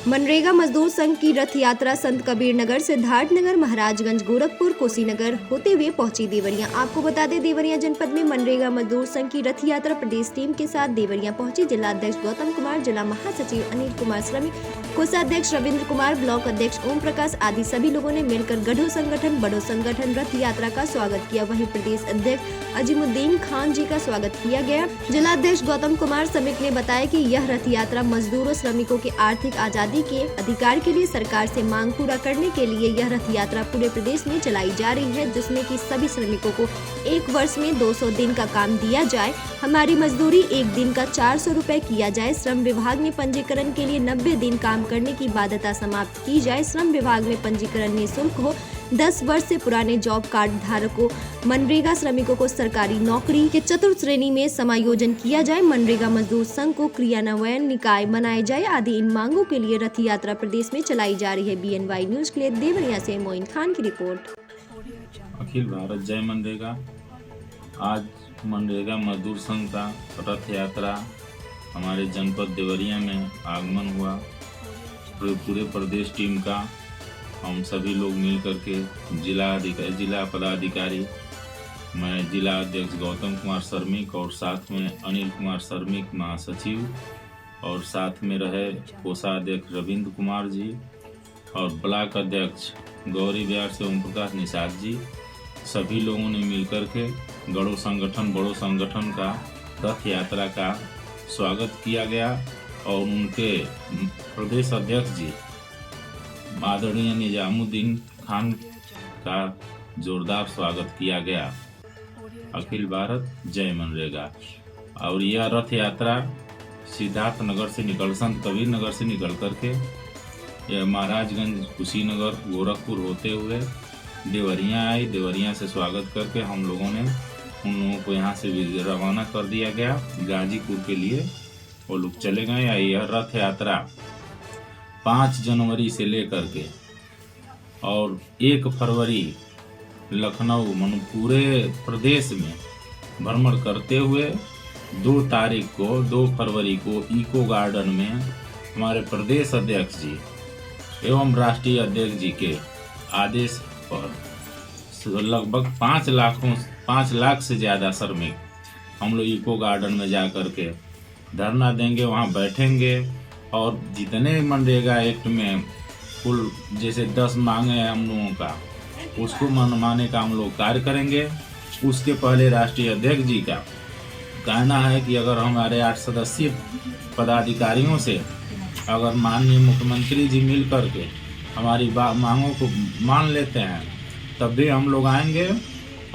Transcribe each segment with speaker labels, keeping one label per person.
Speaker 1: मनरेगा मजदूर संघ की रथ यात्रा संत कबीर नगर, सिद्धार्थ नगर, महाराजगंज, गोरखपुर, कुशीनगर होते हुए पहुंची देवरिया। आपको बता दें, देवरिया जनपद में मनरेगा मजदूर संघ की रथ यात्रा प्रदेश टीम के साथ देवरिया पहुंची। जिला अध्यक्ष गौतम कुमार, जिला महासचिव अनिल कुमार, श्रमिक कोषाध्यक्ष रविंद्र कुमार, ब्लॉक अध्यक्ष ओम प्रकाश आदि सभी लोगों ने मिलकर गढ़ो संगठन बड़ो संगठन रथ यात्रा का स्वागत किया। वहीं प्रदेश अध्यक्ष अजीमुद्दीन खान जी का स्वागत किया गया। जिला अध्यक्ष गौतम कुमार श्रमिक ने बताया कि यह रथ यात्रा मजदूरों श्रमिकों के आर्थिक आजादी के अधिकार के लिए सरकार से मांग पूरा करने के लिए यह रथ यात्रा पूरे प्रदेश में चलाई जा रही है, जिसमें कि सभी श्रमिकों को एक वर्ष में 200 दिन का काम दिया जाए। हमारी मजदूरी एक दिन का 400 रुपए किया जाए। श्रम विभाग में पंजीकरण के लिए 90 दिन काम करने की बाध्यता समाप्त की जाए। श्रम विभाग में पंजीकरण निःशुल्क हो। 10 वर्ष से पुराने जॉब कार्ड धारकों मनरेगा श्रमिकों को सरकारी नौकरी के चतुर्थ श्रेणी में समायोजन किया जाए। मनरेगा मजदूर संघ को क्रियान्वयन निकाय बनाए जाए आदि इन मांगों के लिए रथ यात्रा प्रदेश में चलाई जा रही है। BNY न्यूज के लिए देवरिया से मोइन खान की रिपोर्ट।
Speaker 2: अखिल भारत जय मनरेगा। आज मनरेगा मजदूर संघ का रथ यात्रा हमारे जनपद देवरिया में आगमन हुआ। पूरे प्रदेश टीम का हम सभी लोग मिल करके जिला पदाधिकारी, मैं जिला अध्यक्ष गौतम कुमार श्रमिक और साथ में अनिल कुमार श्रमिक महासचिव और साथ में रहे कोषाध्यक्ष रविंद्र कुमार जी और ब्लॉक अध्यक्ष गौरी बिहार से ओम प्रकाश निषाद जी, सभी लोगों ने मिलकर के गढ़ो संगठन बड़ो संगठन का रथ यात्रा का स्वागत किया गया और उनके प्रदेश अध्यक्ष जी आदरणीय निजामुद्दीन खान का जोरदार स्वागत किया गया। अखिल भारत जय मनरेगा। और यह रथ यात्रा सिद्धार्थ नगर से निकल संत कबीर नगर से निकल करके यह महाराजगंज, कुशीनगर, गोरखपुर होते हुए देवरिया आई। देवरिया से स्वागत करके हम लोगों ने उन लोगों को यहाँ से रवाना कर दिया गया गाजीपुर के लिए। वो लोग चले गए। यह रथ यात्रा 5 जनवरी से लेकर के और 1 फरवरी लखनऊ पूरे प्रदेश में भ्रमण करते हुए 2 फरवरी को इको गार्डन में हमारे प्रदेश अध्यक्ष जी एवं राष्ट्रीय अध्यक्ष जी के आदेश पर लगभग 5 लाख से ज़्यादा श्रमिक हम लोग इको गार्डन में जा कर के धरना देंगे, वहाँ बैठेंगे और जितने मनरेगा एक्ट में कुल जैसे 10 मांगे हैं हम लोगों का, उसको मनवाने का हम लोग कार्य करेंगे। उसके पहले राष्ट्रीय अध्यक्ष जी का कहना है कि अगर हमारे 8 सदस्यीय पदाधिकारियों से अगर माननीय मुख्यमंत्री जी मिल करके हमारी मांगों को मान लेते हैं तब भी हम लोग आएंगे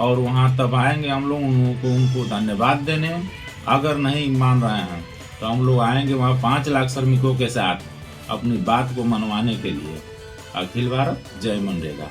Speaker 2: और वहाँ तब आएंगे हम लोग उनको धन्यवाद देने। अगर नहीं मान रहे हैं तो हम लोग आएंगे वहाँ 5 लाख श्रमिकों के साथ अपनी बात को मनवाने के लिए। अखिल भारत जय मनरेगा।